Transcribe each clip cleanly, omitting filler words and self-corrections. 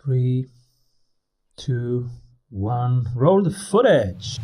3, 2, 1. Roll the footage.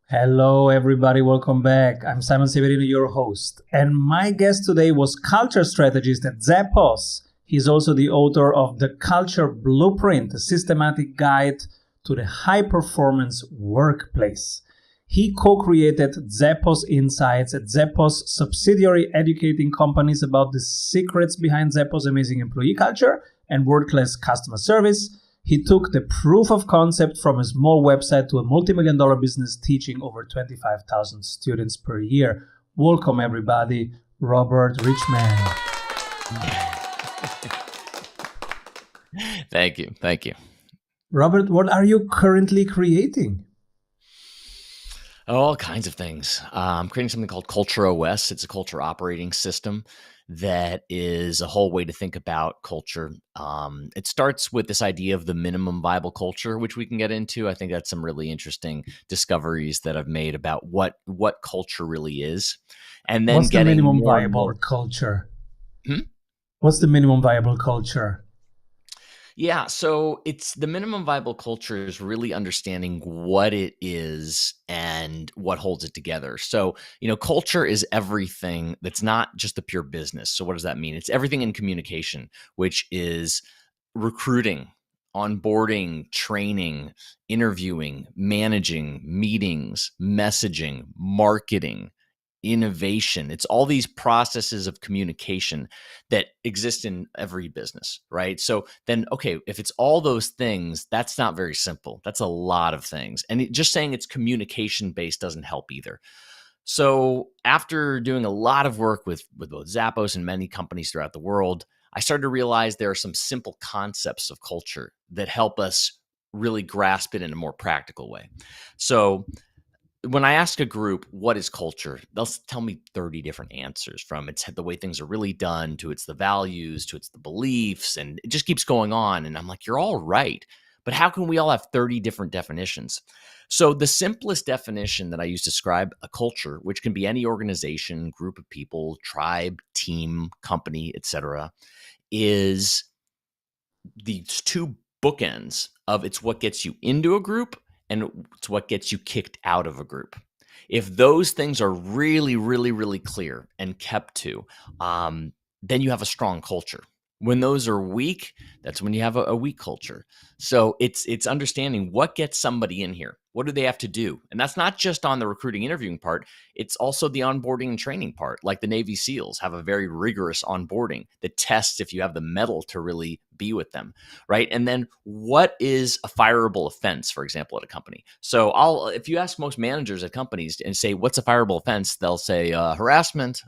Hello, everybody. Welcome back. I'm Simon Severino, your host. And my guest today was culture strategist at Zappos. He's also the author of The Culture Blueprint, a systematic guide to the high-performance workplace. He co-created Zappos Insights at Zappos subsidiary, educating companies about the secrets behind Zappos' amazing employee culture and world-class customer service. He took the proof of concept from a small website to a multi-million-dollar business, teaching over 25,000 students per year. Welcome, everybody, Robert Richman. Thank you. Robert, what are you currently creating? All kinds of things. I'm creating something called Culture OS. It's a culture operating system that is a whole way to think about culture. It starts with this idea of the minimum viable culture, which we can get into. I think that's some really interesting discoveries that I've made about what culture really is. And then what's the minimum viable culture? What's the minimum viable culture? Yeah, so it's the minimum viable culture is really understanding what it is and what holds it together. So, culture is everything that's not just the pure business. So what does that mean? It's everything in communication, which is recruiting, onboarding, training, interviewing, managing, meetings, messaging, marketing, innovation. It's all these processes of communication that exist in every business, right? So then, okay, if it's all those things, that's not very simple. That's a lot of things. And just saying it's communication based doesn't help either. So after doing a lot of work with both Zappos and many companies throughout the world, I started to realize there are some simple concepts of culture that help us really grasp it in a more practical way. So when I ask a group, what is culture? They'll tell me 30 different answers, from it's the way things are really done to it's the values to it's the beliefs, and it just keeps going on. And I'm like, you're all right, but how can we all have 30 different definitions? So the simplest definition that I use to describe a culture, which can be any organization, group of people, tribe, team, company, etc., is these two bookends of it's what gets you into a group and it's what gets you kicked out of a group. If those things are really, really, really clear and kept to, then you have a strong culture. When those are weak, that's when you have a weak culture. So it's understanding what gets somebody in here. What do they have to do? And that's not just on the recruiting interviewing part. It's also the onboarding and training part. Like the Navy SEALs have a very rigorous onboarding that tests if you have the mettle to really be with them, right? And then what is a fireable offense, for example, at a company? So if you ask most managers at companies and say, what's a fireable offense? They'll say harassment,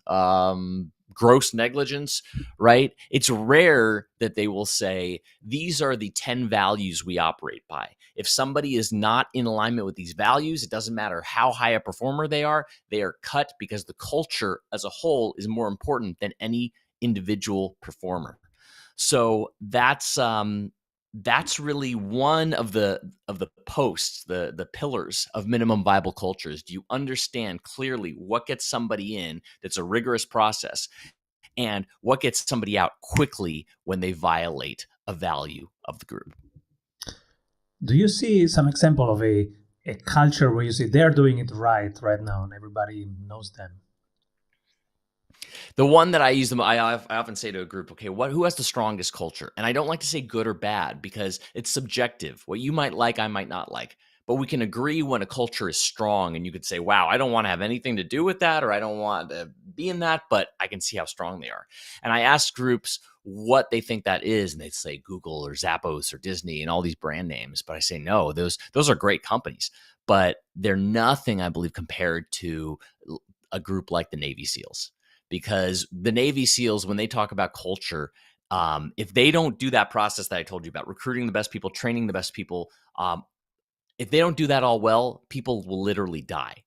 gross negligence, right? It's rare that they will say, these are the 10 values we operate by. If somebody is not in alignment with these values, it doesn't matter how high a performer they are cut, because the culture as a whole is more important than any individual performer. So that's really one of the posts, the pillars of minimum viable cultures. Do you understand clearly what gets somebody in that's a rigorous process, and what gets somebody out quickly when they violate a value of the group? Do you see some example of a culture where you see they're doing it right now and everybody knows them? The one that I use them, I often say to a group, okay, who has the strongest culture? And I don't like to say good or bad because it's subjective. What you might like, I might not like. But we can agree when a culture is strong, and you could say, wow, I don't want to have anything to do with that, or I don't want to be in that, but I can see how strong they are. And I ask groups what they think that is, and they say Google or Zappos or Disney and all these brand names. But I say, no, those are great companies, but they're nothing, I believe, compared to a group like the Navy SEALs. Because the Navy SEALs, when they talk about culture, if they don't do that process that I told you about, recruiting the best people, training the best people, if they don't do that all well, people will literally die.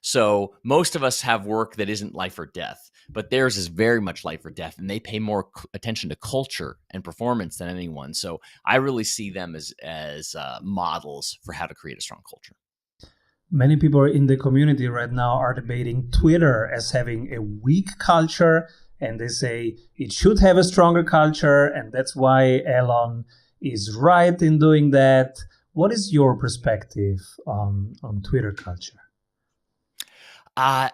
So most of us have work that isn't life or death, but theirs is very much life or death, and they pay more attention to culture and performance than anyone. So I really see them as models for how to create a strong culture. Many people in the community right now are debating Twitter as having a weak culture, and they say it should have a stronger culture, and that's why Elon is right in doing that. What is your perspective on Twitter culture?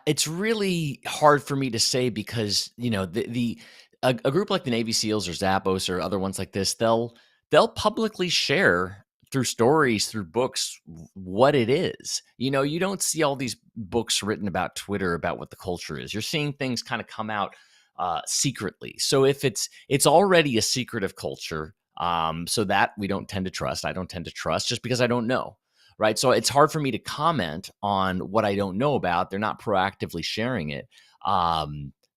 It's really hard for me to say because a group like the Navy SEALs or Zappos or other ones like this, they'll publicly share through stories, through books, what it is. You don't see all these books written about Twitter about what the culture is. You're seeing things kind of come out secretly. So if it's already a secretive culture, so that we don't tend to trust. I don't tend to trust just because I don't know. Right. So it's hard for me to comment on what I don't know about. They're not proactively sharing it.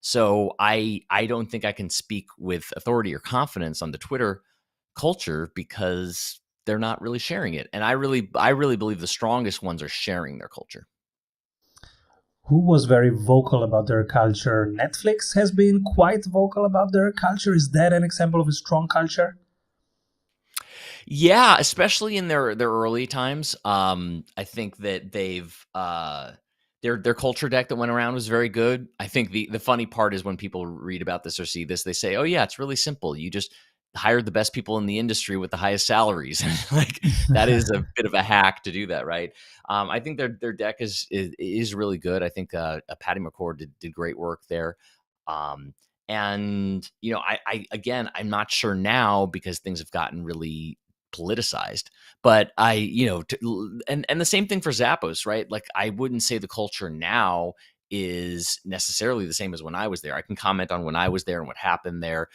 So I don't think I can speak with authority or confidence on the Twitter culture because they're not really sharing it. And I really believe the strongest ones are sharing their culture. Who was very vocal about their culture? Netflix has been quite vocal about their culture. Is that an example of a strong culture? Yeah, especially in their early times. I think that they've their culture deck that went around was very good. I think the funny part is when people read about this or see this, they say, "Oh yeah, it's really simple. You just hire the best people in the industry with the highest salaries." Like that is a bit of a hack to do that, right? I think their deck is really good. I think Patty McCord did great work there. Um, and I again, I'm not sure now because things have gotten really politicized, but and the same thing for Zappos, right? Like I wouldn't say the culture now is necessarily the same as when I was there. I can comment on when I was there and what happened there.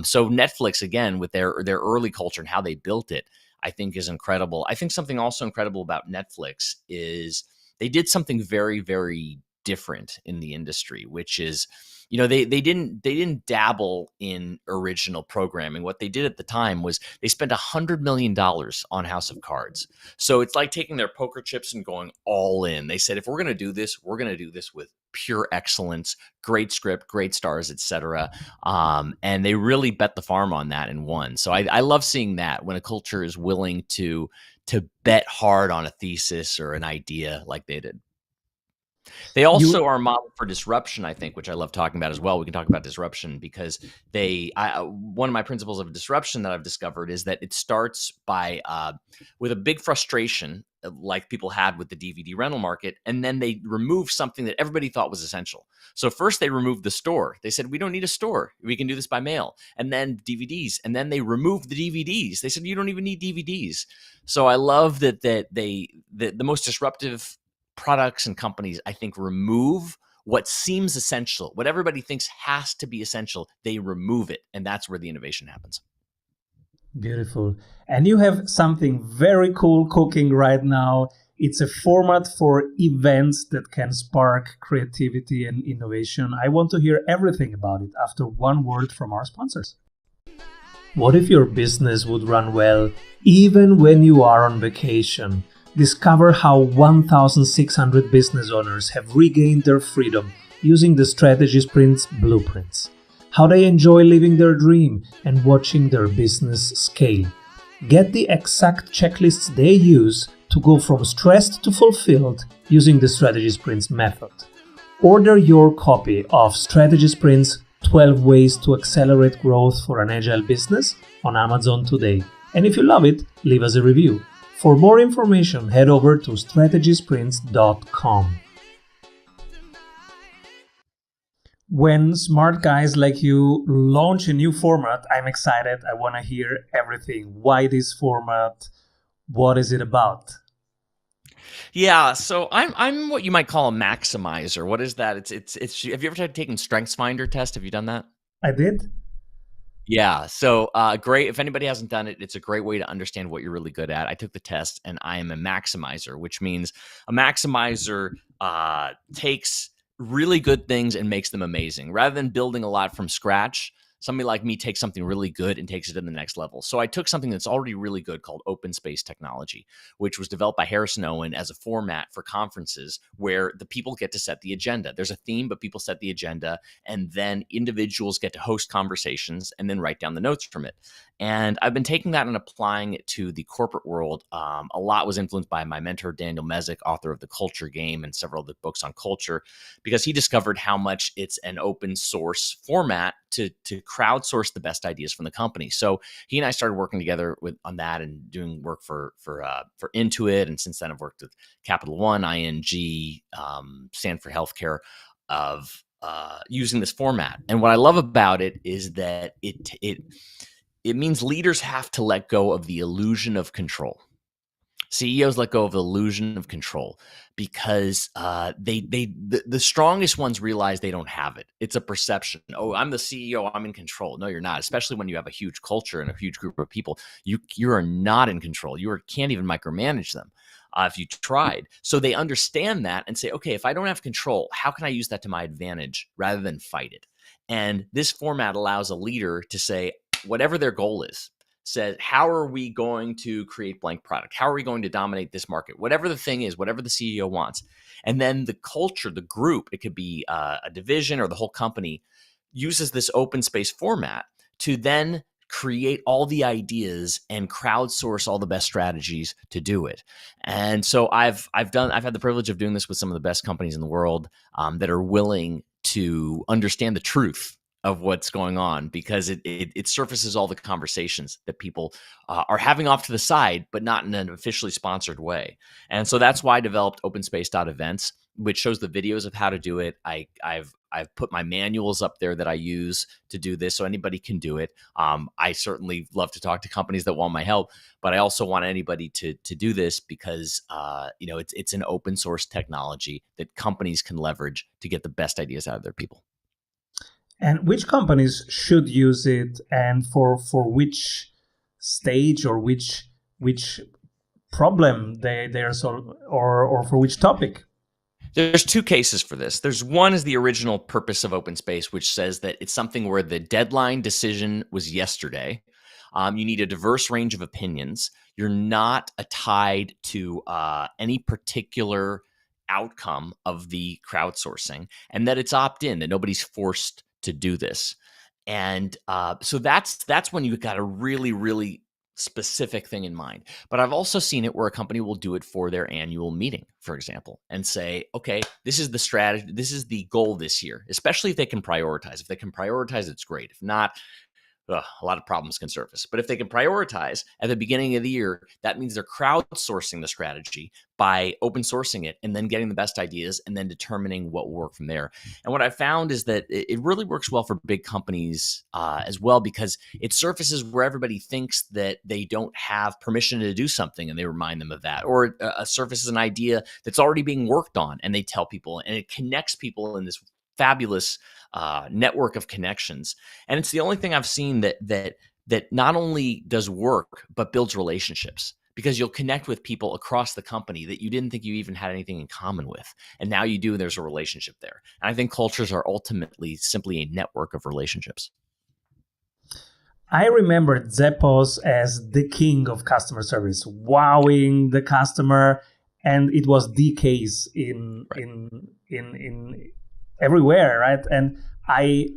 So Netflix, again, with their early culture and how they built it, I think is incredible. I think something also incredible about Netflix is they did something very, very different in the industry, which is they didn't dabble in original programming. What they did at the time was they spent $100 million on House of Cards. So it's like taking their poker chips and going all in. They said, if we're going to do this, we're going to do this with pure excellence, great script, great stars, etc. And they really bet the farm on that and won. So I love seeing that when a culture is willing to bet hard on a thesis or an idea like they did. They You also are a model for disruption, I think, which I love talking about as well. We can talk about disruption because one of my principles of disruption that I've discovered is that it starts by with a big frustration, like people had with the DVD rental market, and then they remove something that everybody thought was essential. So first they removed the store. They said, we don't need a store. We can do this by mail. And then DVDs. And then they removed the DVDs. They said, you don't even need DVDs. So I love that the most disruptive products and companies, I think, remove what seems essential, what everybody thinks has to be essential. They remove it, and that's where the innovation happens. Beautiful. And you have something very cool cooking right now. It's a format for events that can spark creativity and innovation. I want to hear everything about it after one word from our sponsors. What if your business would run well even when you are on vacation? Discover how 1,600 business owners have regained their freedom using the Strategy Sprints blueprints. How they enjoy living their dream and watching their business scale. Get the exact checklists they use to go from stressed to fulfilled using the Strategy Sprints method. Order your copy of Strategy Sprints 12 Ways to Accelerate Growth for an Agile Business on Amazon today. And if you love it, leave us a review. For more information, head over to strategysprints.com. When smart guys like you launch a new format, I'm excited. I want to hear everything. Why this format? What is it about? Yeah, so I'm what you might call a maximizer. What is that? It's. Have you ever taken StrengthsFinder test? Have you done that? I did. Yeah. So great. If anybody hasn't done it, it's a great way to understand what you're really good at. I took the test and I am a maximizer, which means a maximizer takes really good things and makes them amazing. Rather than building a lot from scratch, Somebody like me takes something really good and takes it to the next level. So I took something that's already really good called open space technology, which was developed by Harrison Owen as a format for conferences where the people get to set the agenda. There's a theme, but people set the agenda, and then individuals get to host conversations and then write down the notes from it. And I've been taking that and applying it to the corporate world. A lot was influenced by my mentor, Daniel Mezek, author of The Culture Game and several of the books on culture, because he discovered how much it's an open source format to crowdsource the best ideas from the company. So he and I started working together on that and doing work for Intuit. And since then I've worked with Capital One, ING, Stanford Healthcare, of using this format. And what I love about it is that it means leaders have to let go of the illusion of control. CEOs let go of the illusion of control because the strongest ones realize they don't have it. It's a perception. Oh, I'm the CEO. I'm in control. No, you're not. Especially when you have a huge culture and a huge group of people, you are not in control. You can't even micromanage them if you tried. So they understand that and say, okay, if I don't have control, how can I use that to my advantage rather than fight it? And this format allows a leader to say, whatever their goal is, says, how are we going to create blank product? How are we going to dominate this market? Whatever the thing is, whatever the CEO wants. And then the culture, the group, it could be a division or the whole company, uses this open space format to then create all the ideas and crowdsource all the best strategies to do it. And so I've had the privilege of doing this with some of the best companies in the world that are willing to understand the truth of what's going on, because it surfaces all the conversations that people are having off to the side, but not in an officially sponsored way. And so that's why I developed OpenSpace.events, which shows the videos of how to do it. I've put my manuals up there that I use to do this, so anybody can do it. I certainly love to talk to companies that want my help, but I also want anybody to do this because it's an open source technology that companies can leverage to get the best ideas out of their people. And which companies should use it, and for which stage or which problem they're solving, or for which topic? There's two cases for this. There's one is the original purpose of open space, which says that it's something where the deadline decision was yesterday. You need a diverse range of opinions. You're not tied to any particular outcome of the crowdsourcing, and that it's opt-in, that nobody's forced to do this. And so that's when you've got a really, really specific thing in mind. But I've also seen it where a company will do it for their annual meeting, for example, and say, okay, this is the strategy, this is the goal this year, especially if they can prioritize. If they can prioritize, it's great. If not, a lot of problems can surface. But if they can prioritize at the beginning of the year, that means they're crowdsourcing the strategy by open sourcing it and then getting the best ideas and then determining what will work from there. And what I found is that it really works well for big companies as well, because it surfaces where everybody thinks that they don't have permission to do something, and they remind them of that. Or surfaces an idea that's already being worked on, and they tell people, and it connects people in this fabulous network of connections. And it's the only thing I've seen that not only does work, but builds relationships, because you'll connect with people across the company that you didn't think you even had anything in common with. And now you do, and there's a relationship there. And I think cultures are ultimately simply a network of relationships. I remember Zappos as the king of customer service, wowing the customer, and it was the case in everywhere, right? And I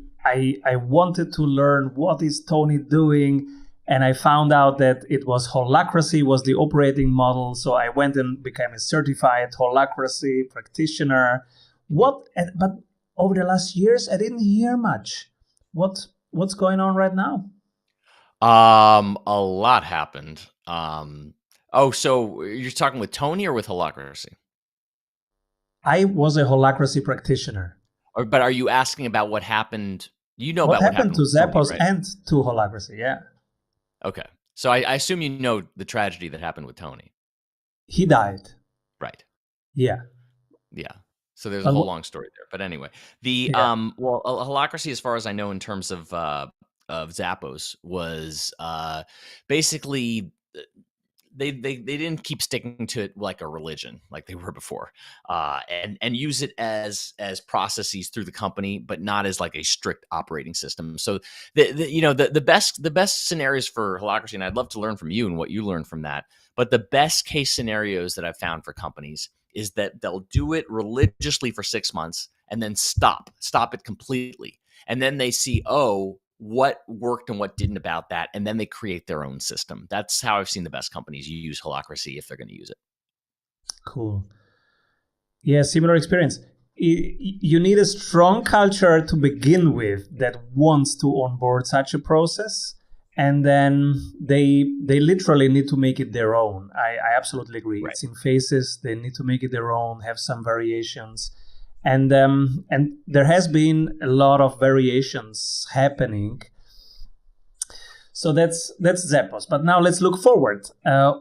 wanted to learn what is Tony doing, and I found out that it was Holocracy was the operating model. So I went and became a certified Holocracy practitioner. But over the last years, I didn't hear much. What's going on right now? A lot happened. So you're talking with Tony or with Holocracy? I was a Holocracy practitioner. But are you asking about what happened? You know what about happened what happened to Zappos, Tony, right? and to Holocracy, yeah. Okay. So I assume you know the tragedy that happened with Tony. He died. Right. Yeah. Yeah. So there's a whole long story there. But anyway, Holocracy, as far as I know, in terms of Zappos, was basically they didn't keep sticking to it like a religion, like they were before, and use it as processes through the company, but not as like a strict operating system. So the best scenarios for Holocracy, and I'd love to learn from you and what you learned from that. But the best case scenarios that I've found for companies is that they'll do it religiously for 6 months and then stop it completely, and then they see, oh, what worked and what didn't about that, and then they create their own system. That's how I've seen the best companies use Holacracy if they're going to use it. Cool. Yeah, similar experience. You need a strong culture to begin with that wants to onboard such a process, and then they literally need to make it their own. I absolutely agree. Right. It's in phases. They need to make it their own, have some variations. And there has been a lot of variations happening. So that's Zappos. But now let's look forward.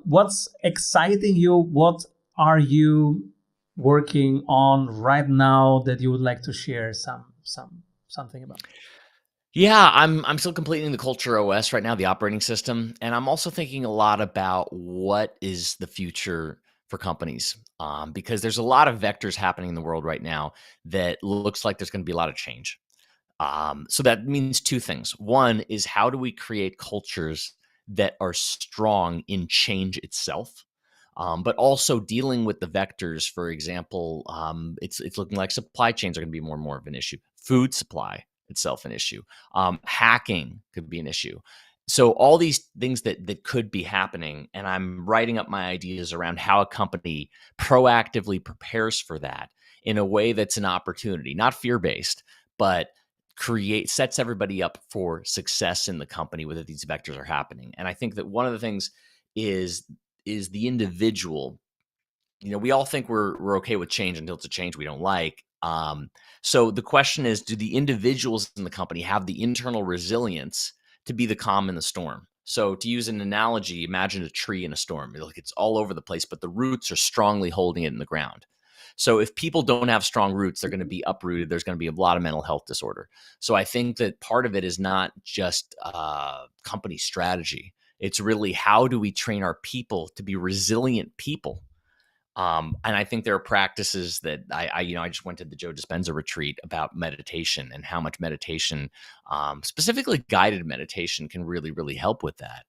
What's exciting you? What are you working on right now that you would like to share something about? Yeah, I'm still completing the Culture OS right now, the operating system, and I'm also thinking a lot about what is the future for companies, because there's a lot of vectors happening in the world right now that looks like there's going to be a lot of change. So that means two things. One is, how do we create cultures that are strong in change itself, but also dealing with the vectors. For example, it's looking like supply chains are going to be more and more of an issue. Food supply itself an issue. Hacking could be an issue. So all these things that could be happening, and I'm writing up my ideas around how a company proactively prepares for that in a way that's an opportunity, not fear-based, but sets everybody up for success in the company, whether these vectors are happening. And I think that one of the things is the individual. We all think we're okay with change until it's a change we don't like. So the question is, do the individuals in the company have the internal resilience to be the calm in the storm? So to use an analogy, imagine a tree in a storm. Like, it's all over the place, but the roots are strongly holding it in the ground. So if people don't have strong roots, they're going to be uprooted. There's going to be a lot of mental health disorder. So I think that part of it is not just company strategy. It's really, how do we train our people to be resilient people? And I think there are practices that I just went to the Joe Dispenza retreat about meditation, and how much meditation, specifically guided meditation, can really, really help with that.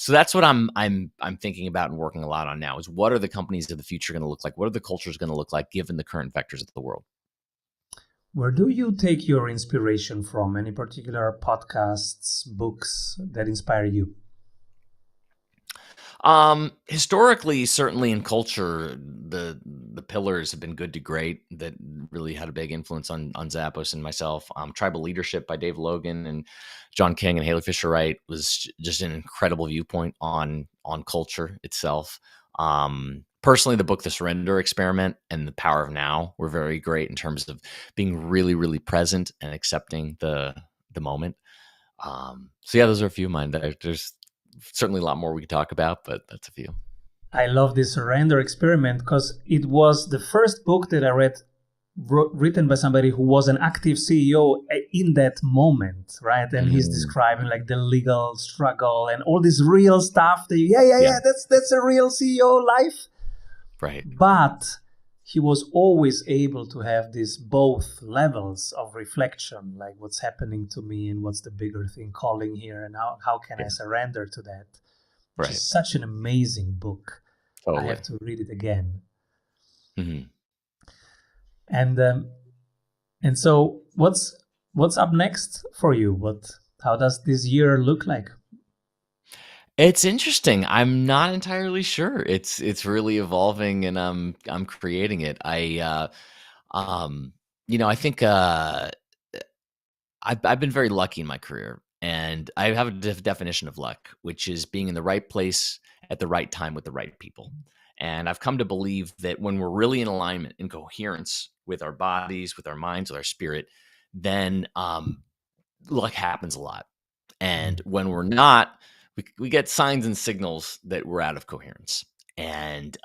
So that's what I'm thinking about and working a lot on now, is what are the companies of the future going to look like? What are the cultures going to look like given the current vectors of the world? Where do you take your inspiration from? Any particular podcasts, books that inspire you? Historically, certainly in culture, the pillars have been Good to Great, that really had a big influence on Zappos and myself. Tribal Leadership by Dave Logan and John King and Haley Fisher Wright was just an incredible viewpoint on culture itself. Personally, the book The Surrender Experiment and The Power of Now were very great in terms of being really, really present and accepting the moment. So yeah, those are a few of mine. There's certainly a lot more we could talk about, but that's a few. I love this Surrender Experiment because it was the first book that I read written by somebody who was an active CEO in that moment, right? And he's describing like the legal struggle and all this real stuff. That's a real CEO life. Right. But he was always able to have these both levels of reflection, like what's happening to me and what's the bigger thing calling here, and how can I surrender to that? Which is such an amazing book. Totally. I have to read it again. Mm-hmm. And so what's up next for you? How does this year look like? It's interesting. I'm not entirely sure. It's really evolving, and I'm creating it. I think I've been very lucky in my career, and I have a definition of luck, which is being in the right place at the right time with the right people. And I've come to believe that when we're really in alignment, in coherence with our bodies, with our minds, with our spirit, then luck happens a lot. And when we're not, we get signs and signals that we're out of coherence, and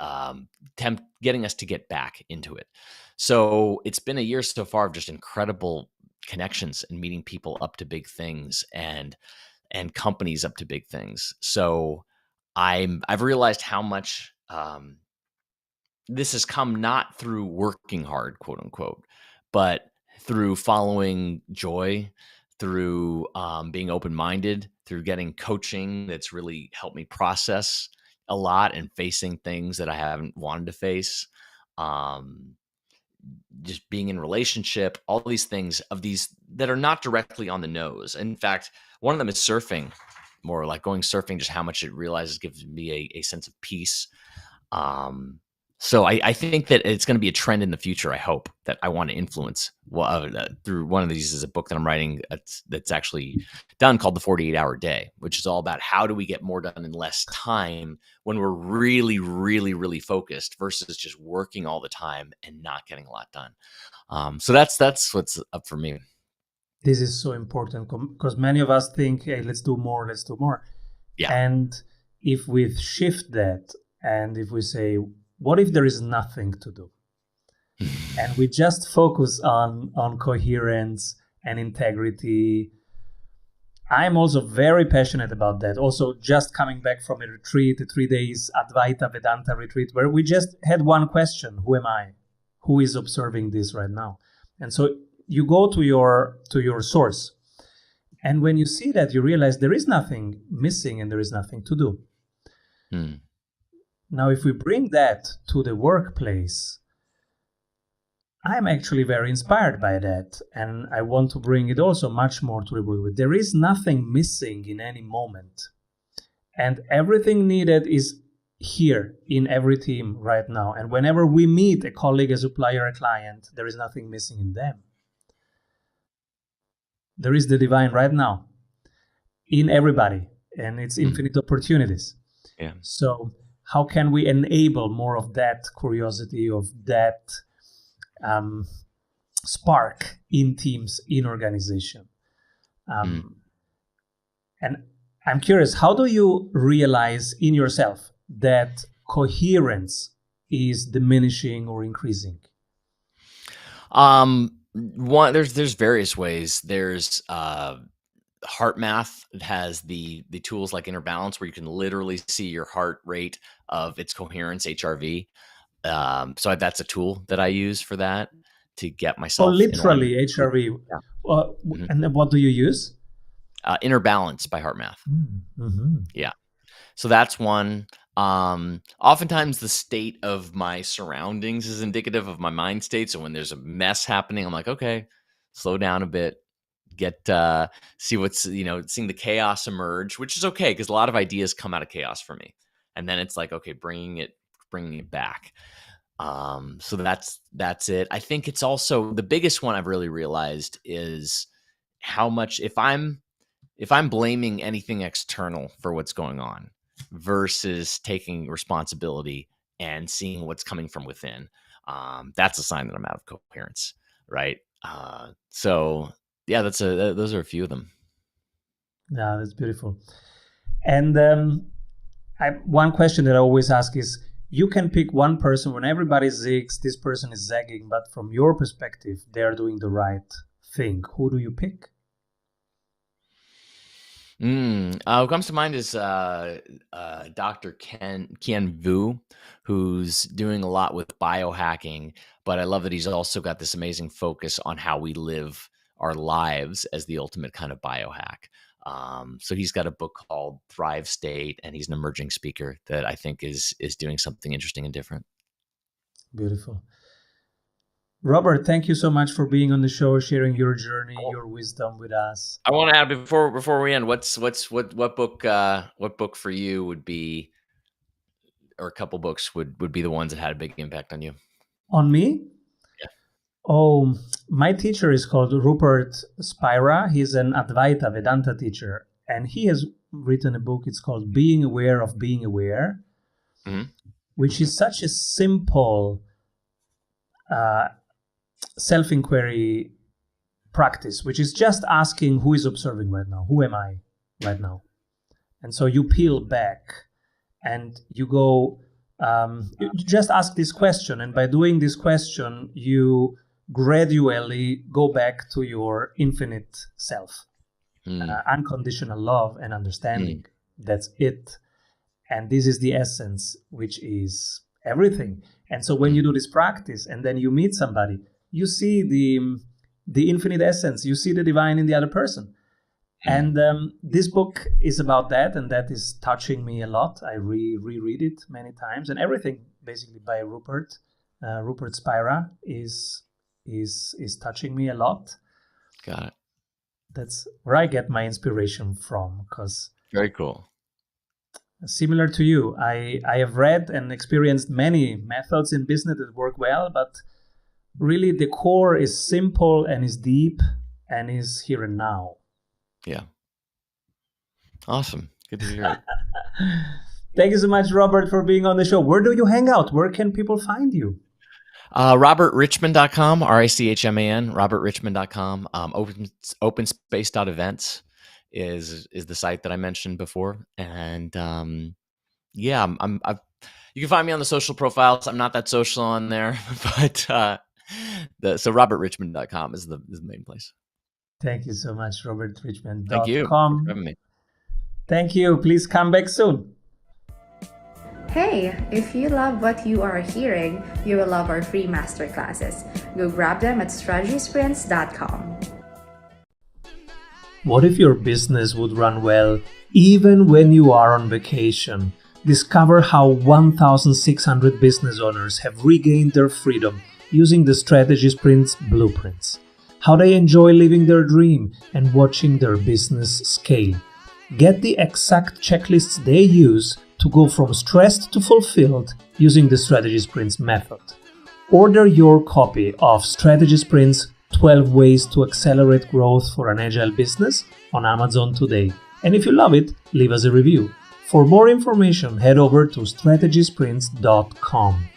getting us to get back into it. So it's been a year so far of just incredible connections and meeting people up to big things, and companies up to big things. So I've realized how much this has come not through working hard, quote unquote, but through following joy, through being open-minded, through getting coaching that's really helped me process a lot and facing things that I haven't wanted to face. Um, just being in relationship, all these things of these that are not directly on the nose. In fact, one of them is surfing, more like going surfing, just how much it realizes gives me a sense of peace. Um, so I think that it's going to be a trend in the future. I hope that I want to influence through one of these is a book that I'm writing that's actually done called The 48-Hour Day, which is all about how do we get more done in less time when we're really, really, really focused versus just working all the time and not getting a lot done. So that's what's up for me. This is so important because many of us think, hey, let's do more. Yeah. And if we shift that and if we say, what if there is nothing to do? And we just focus on coherence and integrity. I'm also very passionate about that. Also, just coming back from a retreat, a 3 days Advaita Vedanta retreat, where we just had one question: who am I? Who is observing this right now? And so you go to your source, and when you see that, you realize there is nothing missing and there is nothing to do. Now, if we bring that to the workplace, I'm actually very inspired by that. And I want to bring it also much more to the workplace. There is nothing missing in any moment. And everything needed is here in every team right now. And whenever we meet a colleague, a supplier, a client, there is nothing missing in them. There is the divine right now in everybody. And it's infinite opportunities. Yeah. So how can we enable more of that curiosity, of that spark in teams, in organization? And I'm curious, how do you realize in yourself that coherence is diminishing or increasing? There's various ways. There's heart math has the tools like Inner Balance, where you can literally see your heart rate of its coherence, HRV. So that's a tool that I use for that to get myself. Oh, literally HRV. Yeah. And then what do you use? Inner Balance by Heart Math. Mm-hmm. Yeah. So that's one. Oftentimes the state of my surroundings is indicative of my mind state. So when there's a mess happening, I'm like, okay, slow down a bit. See what's, seeing the chaos emerge, which is okay because a lot of ideas come out of chaos for me. And then it's like, okay, bringing it back. So that's it. I think it's also the biggest one I've really realized is how much if I'm blaming anything external for what's going on versus taking responsibility and seeing what's coming from within, that's a sign that I'm out of coherence, right? So yeah, those are a few of them. Yeah, that's beautiful. And one question that I always ask is, you can pick one person when everybody zigs, this person is zagging, but from your perspective, they're doing the right thing. Who do you pick? What comes to mind is Dr. Kian Vu, who's doing a lot with biohacking, but I love that he's also got this amazing focus on how we live our lives as the ultimate kind of biohack. So he's got a book called Thrive State, and he's an emerging speaker that I think is doing something interesting and different. Beautiful. Robert, thank you so much for being on the show, sharing your journey, your wisdom with us. I want to add before we end, what book for you would be, or a couple books would be the ones that had a big impact on you? On me? Yeah. Oh, my teacher is called Rupert Spira. He's an Advaita Vedanta teacher, and he has written a book. It's called Being Aware of Being Aware, which is such a simple self-inquiry practice, which is just asking, who is observing right now? Who am I right now? And so you peel back and you go, you just ask this question. And by doing this question, you gradually go back to your infinite self, unconditional love and understanding. That's it. And this is the essence, which is everything. And so when you do this practice and then you meet somebody, you see the infinite essence, you see the divine in the other person. And this book is about that, and that is touching me a lot. I reread it many times, and everything basically by Rupert Spira is touching me a lot. Got it. That's where I get my inspiration from, because very cool. Similar to you, I have read and experienced many methods in business that work well, but really the core is simple and is deep and is here and now. Yeah. Awesome. Good to hear it. Thank you so much, Robert, for being on the show. Where do you hang out? Where can people find you? RobertRichman.com, RICHMAN, RobertRichman.com. Openspace.events is the site that I mentioned before. And yeah, you can find me on the social profiles. I'm not that social on there, but so RobertRichman.com is the main place. Thank you so much, RobertRichman.com. Thank you for having me. Thank you. Please come back soon. Hey, if you love what you are hearing, you will love our free masterclasses. Go grab them at strategysprints.com. What if your business would run well even when you are on vacation? Discover how 1,600 business owners have regained their freedom using the Strategy Sprints blueprints. How they enjoy living their dream and watching their business scale. Get the exact checklists they use to go from stressed to fulfilled using the Strategy Sprints method. Order your copy of Strategy Sprints 12 Ways to Accelerate Growth for an Agile Business on Amazon today. And if you love it, leave us a review. For more information, head over to strategysprints.com.